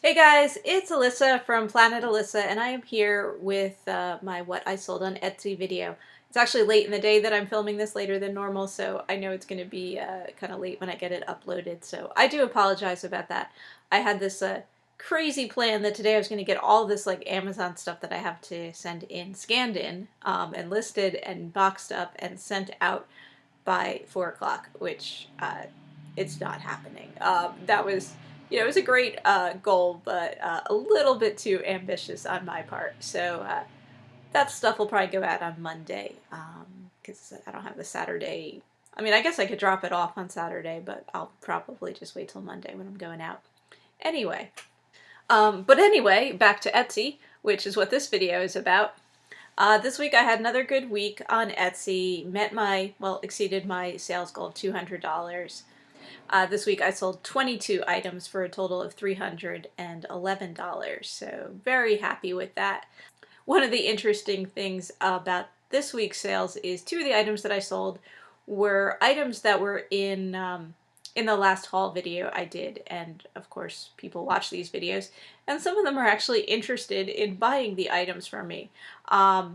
Hey guys, it's Alissa from Planet Alissa, and I am here with my What I Sold on Etsy video. It's actually late in the day that I'm filming this, later than normal, so I know it's going to be kind of late when I get it uploaded, so I do apologize about that. I had this crazy plan that today I was going to get all this like Amazon stuff that I have to send in, scanned in, and listed and boxed up and sent out by 4 o'clock, which it's not happening. That was, it was a great goal, but a little bit too ambitious on my part. So that stuff will probably go out on Monday because I don't have the Saturday. I mean, I guess I could drop it off on Saturday, but I'll probably just wait till Monday when I'm going out. Anyway, but anyway, back to Etsy, which is what this video is about. This week I had another good week on Etsy, exceeded my sales goal of $200. This week I sold 22 items for a total of $311, so very happy with that. One of the interesting things about this week's sales is two of the items that I sold were items that were in the last haul video I did, and of course people watch these videos, and some of them are actually interested in buying the items from me. I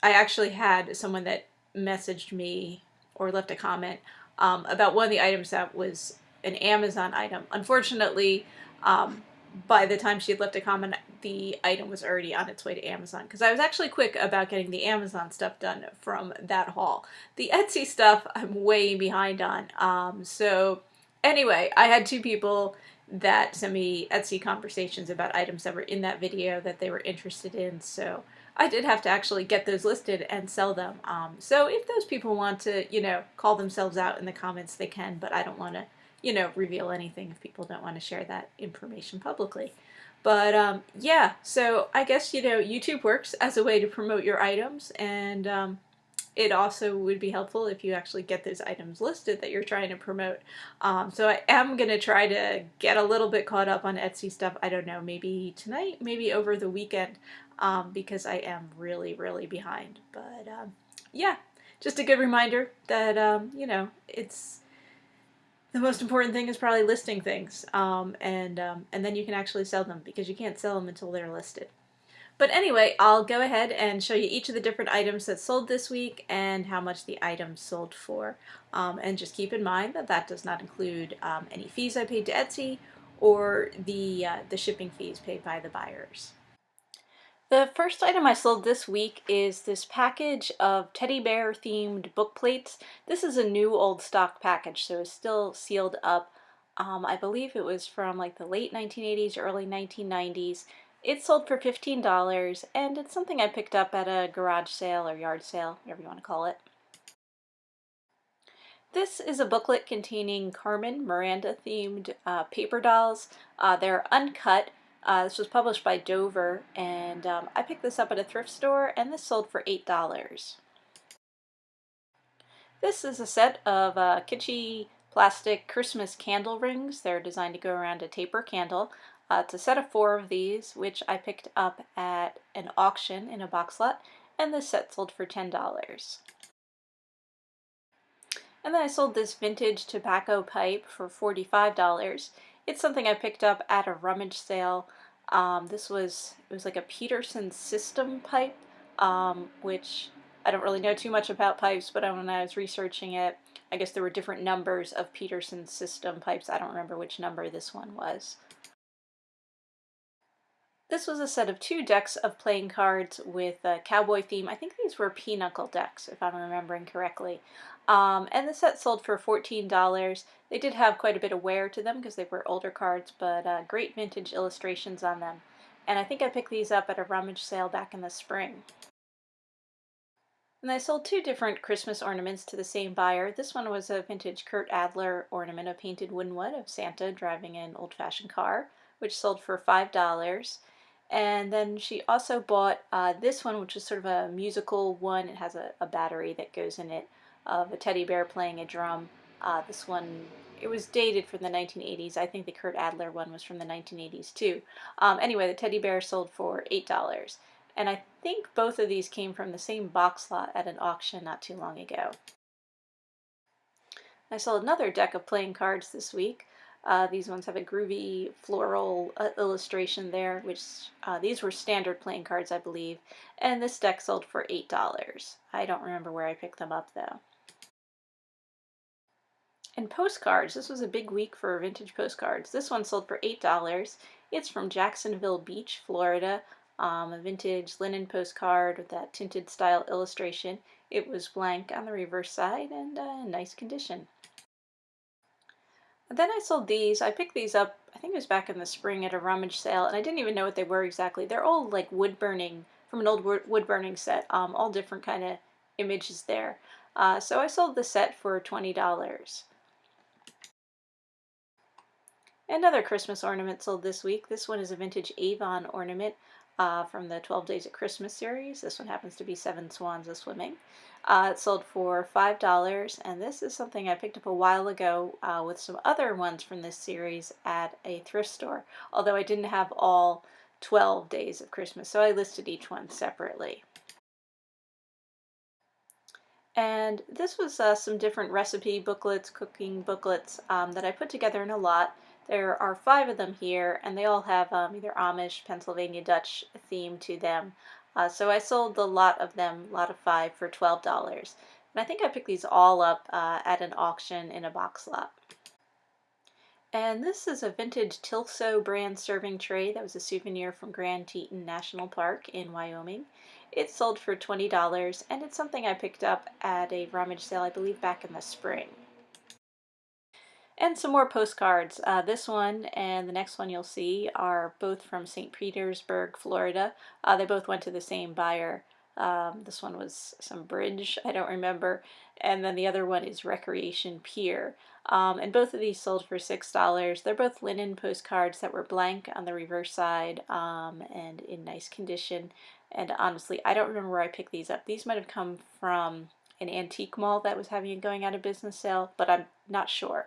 actually had someone that messaged me or left a comment about one of the items that was an Amazon item. Unfortunately, by the time she had left a comment, the item was already on its way to Amazon, because I was actually quick about getting the Amazon stuff done from that haul. The Etsy stuff I'm way behind on. So anyway, I had two people that sent me Etsy conversations about items that were in that video that they were interested in, so I did have to actually get those listed and sell them. So if those people want to, call themselves out in the comments, they can, but I don't want to, reveal anything if people don't want to share that information publicly. But yeah, so I guess, YouTube works as a way to promote your items, and it also would be helpful if you actually get those items listed that you're trying to promote. So I am going to try to get a little bit caught up on Etsy stuff. I don't know, maybe tonight, maybe over the weekend, because I am really, really behind. But yeah, just a good reminder that, it's the most important thing is probably listing things, and then you can actually sell them, because you can't sell them until they're listed. But anyway, I'll go ahead and show you each of the different items that sold this week and how much the items sold for. And just keep in mind that that does not include any fees I paid to Etsy or the shipping fees paid by the buyers. The first item I sold this week is this package of teddy bear themed book plates. This is a new old stock package, so it's still sealed up. I believe it was from like the late 1980s, early 1990s. It sold for $15, and it's something I picked up at a garage sale or yard sale, whatever you want to call it. This is a booklet containing Carmen, Miranda themed paper dolls. They're uncut. This was published by Dover, and I picked this up at a thrift store, and this sold for $8. This is a set of kitschy plastic Christmas candle rings. They're designed to go around a taper candle. It's a set of 4 of these, which I picked up at an auction in a box lot, and this set sold for $10. And then I sold this vintage tobacco pipe for $45. It's something I picked up at a rummage sale. It was like a Peterson system pipe, which I don't really know too much about pipes, but when I was researching it, I guess there were different numbers of Peterson system pipes. I don't remember which number this one was. This was a set of 2 decks of playing cards with a cowboy theme. I think these were pinochle decks, if I'm remembering correctly. And the set sold for $14. They did have quite a bit of wear to them because they were older cards, but great vintage illustrations on them. And I think I picked these up at a rummage sale back in the spring. And I sold 2 different Christmas ornaments to the same buyer. This one was a vintage Kurt Adler ornament, a painted wooden wood of Santa driving an old-fashioned car, which sold for $5. And then she also bought this one, which is sort of a musical one. It has a battery that goes in it of a teddy bear playing a drum. This one, it was dated from the 1980s. I think the Kurt Adler one was from the 1980s too. Anyway, the teddy bear sold for $8. And I think both of these came from the same box lot at an auction not too long ago. I sold another deck of playing cards this week. These ones have a groovy floral illustration there, which these were standard playing cards, I believe. And this deck sold for $8. I don't remember where I picked them up though. And postcards, this was a big week for vintage postcards. This one sold for $8. It's from Jacksonville Beach, Florida. A vintage linen postcard with that tinted style illustration. It was blank on the reverse side and in nice condition. And then I sold these. I picked these up, I think it was back in the spring at a rummage sale, and I didn't even know what they were exactly. They're all like wood burning, from an old wood burning set, all different kind of images there. So I sold the set for $20. Another Christmas ornament sold this week. This one is a vintage Avon ornament from the 12 Days of Christmas series. This one happens to be Seven Swans A-Swimming. It sold for $5, and this is something I picked up a while ago with some other ones from this series at a thrift store, although I didn't have all 12 Days of Christmas, so I listed each one separately. And this was some different recipe booklets, cooking booklets that I put together in a lot. There are 5 of them here, and they all have either Amish, Pennsylvania Dutch theme to them. So I sold a lot of them, a lot of 5, for $12. And I think I picked these all up at an auction in a box lot. And this is a vintage Tilso brand serving tray that was a souvenir from Grand Teton National Park in Wyoming. It sold for $20, and it's something I picked up at a rummage sale, I believe, back in the spring. And some more postcards. This one and the next one you'll see are both from St. Petersburg, Florida. They both went to the same buyer. This one was some bridge, I don't remember. And then the other one is Recreation Pier. And both of these sold for $6. They're both linen postcards that were blank on the reverse side and in nice condition. And honestly, I don't remember where I picked these up. These might have come from an antique mall that was having a going out of business sale, but I'm not sure.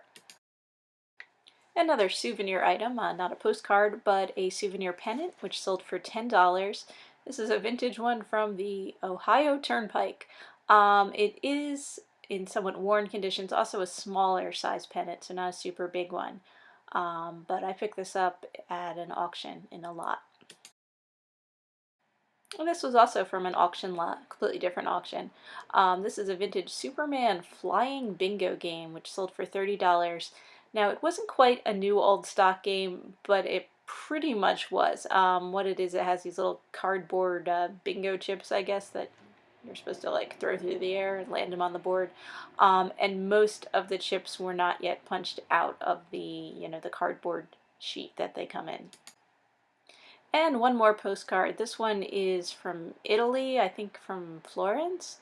Another souvenir item, not a postcard, but a souvenir pennant, which sold for $10. This is a vintage one from the Ohio Turnpike. It is in somewhat worn conditions, also a smaller size pennant, so not a super big one. But I picked this up at an auction in a lot. And this was also from an auction lot, completely different auction. This is a vintage Superman flying bingo game, which sold for $30. Now, it wasn't quite a new old stock game, but it pretty much was. What it is, it has these little cardboard bingo chips, I guess, that you're supposed to like throw through the air and land them on the board. And most of the chips were not yet punched out of the, the cardboard sheet that they come in. And one more postcard. This one is from Italy, I think from Florence.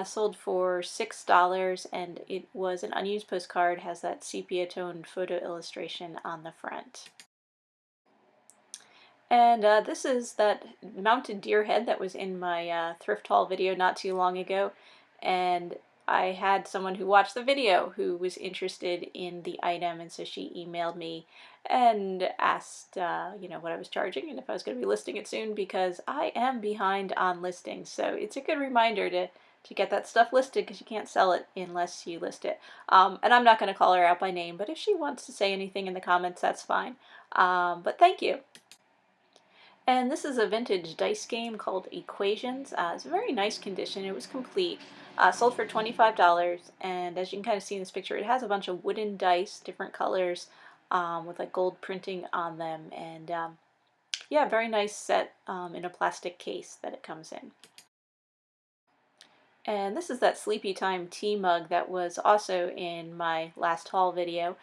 Sold for $6, and it was an unused postcard, has that sepia-toned photo illustration on the front. And this is that mounted deer head that was in my thrift haul video not too long ago. And I had someone who watched the video who was interested in the item, and so she emailed me and asked, what I was charging and if I was going to be listing it soon, because I am behind on listings. So it's a good reminder to get that stuff listed, because you can't sell it unless you list it. And I'm not going to call her out by name, but if she wants to say anything in the comments, that's fine. But thank you. And this is a vintage dice game called Equations. It's a very nice condition. It was complete. Sold for $25, and as you can kind of see in this picture, it has a bunch of wooden dice, different colors, with like gold printing on them. And yeah, very nice set in a plastic case that it comes in. And this is that Sleepy Time tea mug that was also in my last haul video.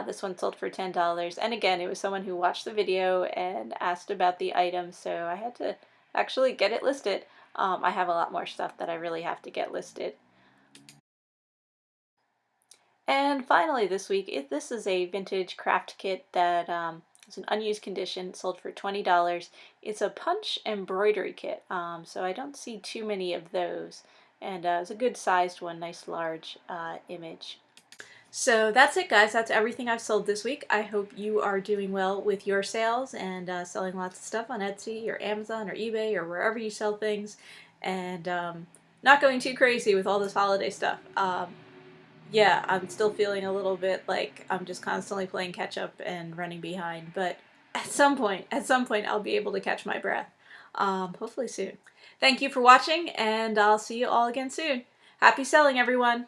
This one sold for $10. And again, it was someone who watched the video and asked about the item, so I had to actually get it listed. I have a lot more stuff that I really have to get listed. And finally this week, this is a vintage craft kit that is an unused condition, sold for $20. It's a punch embroidery kit, so I don't see too many of those. And it's a good sized one, nice large image. So that's it, guys. That's everything I've sold this week. I hope you are doing well with your sales and selling lots of stuff on Etsy or Amazon or eBay or wherever you sell things, and not going too crazy with all this holiday stuff. yeah, I'm still feeling a little bit like I'm just constantly playing catch up and running behind, but at some point, I'll be able to catch my breath. Hopefully soon. Thank you for watching, and I'll see you all again soon. Happy selling, everyone!